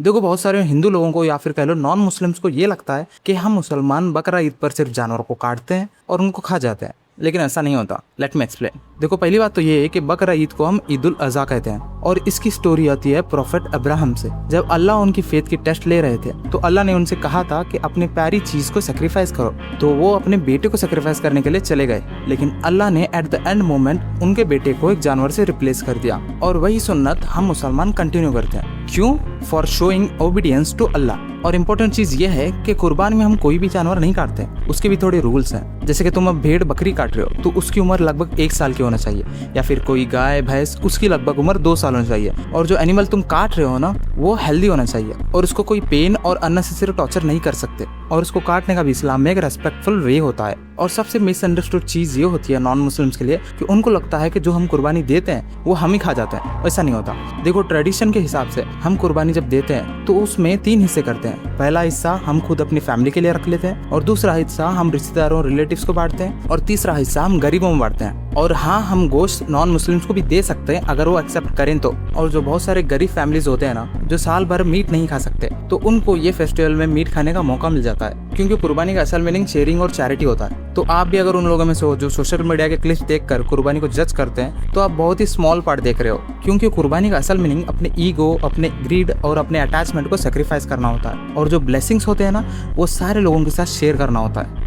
देखो बहुत सारे हिंदू लोगों को या फिर कह लो नॉन मुस्लिम्स को ये लगता है कि हम मुसलमान बकरा ईद पर सिर्फ जानवरों को काटते हैं और उनको खा जाते हैं, लेकिन ऐसा नहीं होता। Let me explain. देखो पहली बात तो ये है कि बकरा ईद को हम ईद उल अज़हा कहते हैं और इसकी स्टोरी आती है प्रॉफेट अब्राहम से। जब अल्लाह उनकी फेथ की टेस्ट ले रहे थे तो अल्लाह ने उनसे कहा था कि अपनी प्यारी चीज को सेक्रीफाइस करो, तो वो अपने बेटे को सेक्रीफाइस करने के लिए चले गए, लेकिन अल्लाह ने एट द एंड मोमेंट उनके बेटे को एक जानवर से रिप्लेस कर दिया। और वही सुन्नत हम मुसलमान कंटिन्यू करते हैं। क्यों? For showing obedience to Allah. और इम्पोर्टेंट चीज ये है कि कुर्बानी में हम कोई भी जानवर नहीं काटते, उसके भी थोड़े रूल्स हैं। जैसे कि तुम अब भेड़ बकरी काट रहे हो तो उसकी उम्र लगभग 1 साल की होना चाहिए, या फिर कोई गाय भैंस उसकी लगभग उम्र 2 साल होनी चाहिए। और जो एनिमल तुम काट रहे हो ना वो हेल्दी होना चाहिए और उसको कोई पेन और अननेसेसरी टॉर्चर नहीं कर सकते। और उसको काटने का भी इस्लाम में एक रेस्पेक्टफुल वे होता है। और सबसे मिसअंडरस्टूड चीज ये होती है नॉन मुस्लिम्स के लिए कि उनको लगता है कि जो हम कुर्बानी देते हैं वो हम ही खा जाते हैं। वैसा नहीं होता। देखो ट्रेडिशन के हिसाब से हम कुर्बानी जब देते हैं तो उसमें 3 हिस्से करते हैं। पहला हिस्सा हम खुद अपनी फैमिली के लिए रख लेते हैं, और दूसरा हिस्सा हम रिश्तेदारों रिलेटिव्स को बांटते हैं, और तीसरा हिस्सा हम गरीबों में बांटते हैं। और हाँ, हम गोश्त नॉन मुस्लिम्स को भी दे सकते हैं अगर वो एक्सेप्ट करें तो। और जो बहुत सारे गरीब फैमिलीज होते हैं ना जो साल भर मीट नहीं खा सकते, तो उनको ये फेस्टिवल में मीट खाने का मौका मिल जाता है, क्योंकि कुर्बानी का असल मीनिंग शेयरिंग और चैरिटी होता है। तो आप भी अगर उन लोगों में से हो जो सोशल मीडिया के क्लिप्स देखकर कुर्बानी को जज करते हैं, तो आप बहुत ही स्मॉल पार्ट देख रहे हो, क्योंकि कुर्बानी का असल मीनिंग अपने ईगो, अपने ग्रीड और अपने अटैचमेंट को सेक्रीफाइस करना होता है। और जो ब्लेसिंग्स होते हैं ना वो सारे लोगों के साथ शेयर करना होता है।